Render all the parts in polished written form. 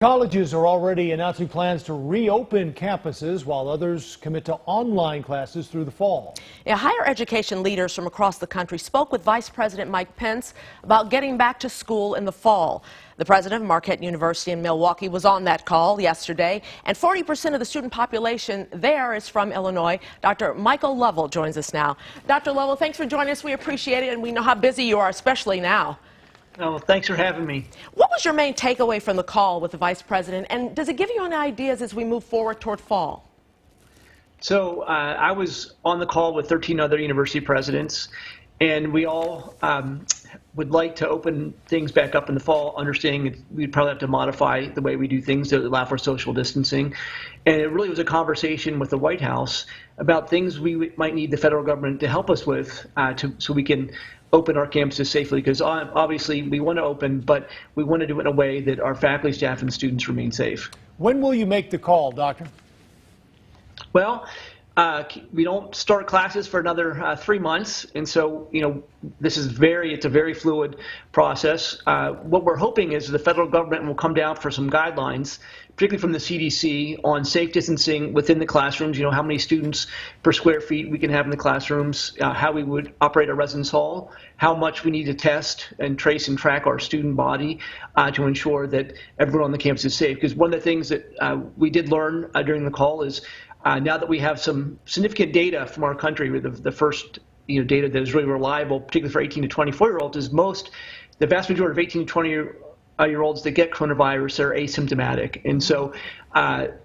Colleges are already announcing plans to reopen campuses while others commit to online classes through the fall. Yeah, higher education leaders from across the country spoke with Vice President Mike Pence about getting back to school in the fall. The president of Marquette University in Milwaukee was on that call yesterday, and 40% of the student population there is from Illinois. Dr. Michael Lovell joins us now. Dr. Lovell, thanks for joining us. We appreciate it, and we know how busy you are, especially now. Oh, thanks for having me. What was your main takeaway from the call with the Vice President, and does it give you any ideas as we move forward toward fall? So I was on the call with 13 other university presidents, and we all would like to open things back up in the fall, understanding we'd probably have to modify the way we do things to allow for social distancing. And it really was a conversation with the White House about things we might need the federal government to help us with so we can open our campuses safely, because obviously we want to open, but we want to do it in a way that our faculty, staff, and students remain safe. When will you make the call, Doctor? Well, we don't start classes for another 3 months, and so it's a very fluid process. What we're hoping is the federal government will come down for some guidelines, particularly from the CDC, on safe distancing within the classrooms. How many students per square feet we can have in the classrooms, how we would operate a residence hall, how much we need to test and trace and track our student body to ensure that everyone on the campus is safe. Because one of the things that we did learn during the call is now that we have some significant data from our country, with the first data that is really reliable, particularly for 18 to 24-year-olds, is the vast majority of 18 to 20-year-olds that get coronavirus are asymptomatic. And so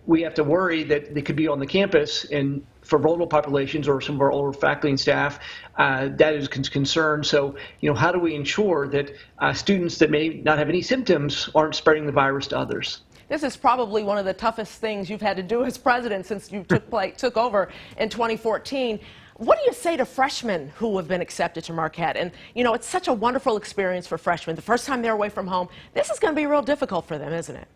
we have to worry that they could be on the campus, and for vulnerable populations or some of our older faculty and staff, that is concern. So, how do we ensure that students that may not have any symptoms aren't spreading the virus to others? This is probably one of the toughest things you've had to do as president since you took over in 2014. What do you say to freshmen who have been accepted to Marquette? And, it's such a wonderful experience for freshmen. The first time they're away from home, this is going to be real difficult for them, isn't it?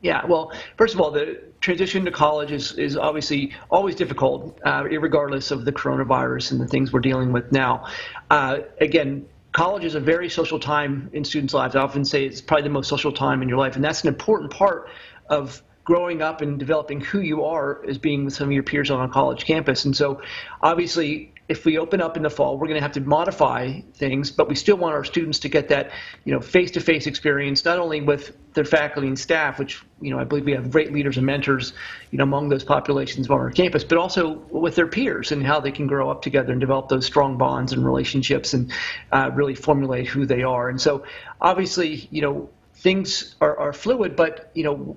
Yeah, well, first of all, the transition to college is obviously always difficult, regardless of the coronavirus and the things we're dealing with now. Again, college is a very social time in students' lives. I often say it's probably the most social time in your life, and that's an important part of growing up and developing who you are as being with some of your peers on a college campus. And so, obviously, if we open up in the fall, we're going to have to modify things, but we still want our students to get that, face-to-face experience, not only with their faculty and staff, which, I believe we have great leaders and mentors, among those populations on our campus, but also with their peers and how they can grow up together and develop those strong bonds and relationships and really formulate who they are. And so, obviously, things are fluid, but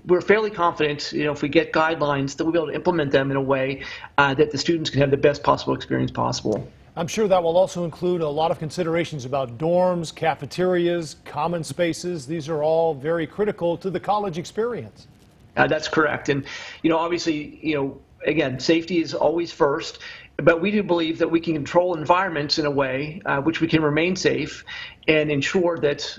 we're fairly confident, if we get guidelines, that we'll be able to implement them in a way that the students can have the best possible experience possible. I'm sure that will also include a lot of considerations about dorms, cafeterias, common spaces. These are all very critical to the college experience. That's correct. And obviously, again, safety is always first. But we do believe that we can control environments in a way which we can remain safe and ensure that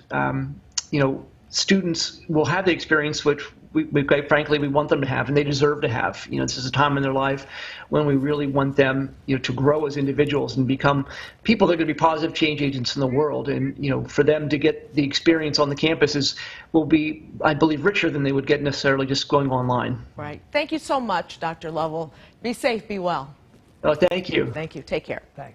students will have the experience which we quite frankly we want them to have, and they deserve to have. This is a time in their life when we really want them to grow as individuals and become people that are going to be positive change agents in the world. And for them to get the experience on the campuses will be, I believe, richer than they would get necessarily just going online. Right. Thank you so much, Dr. Lovell. Be safe, be well. Oh, thank you. Thank you. Take care. Thanks.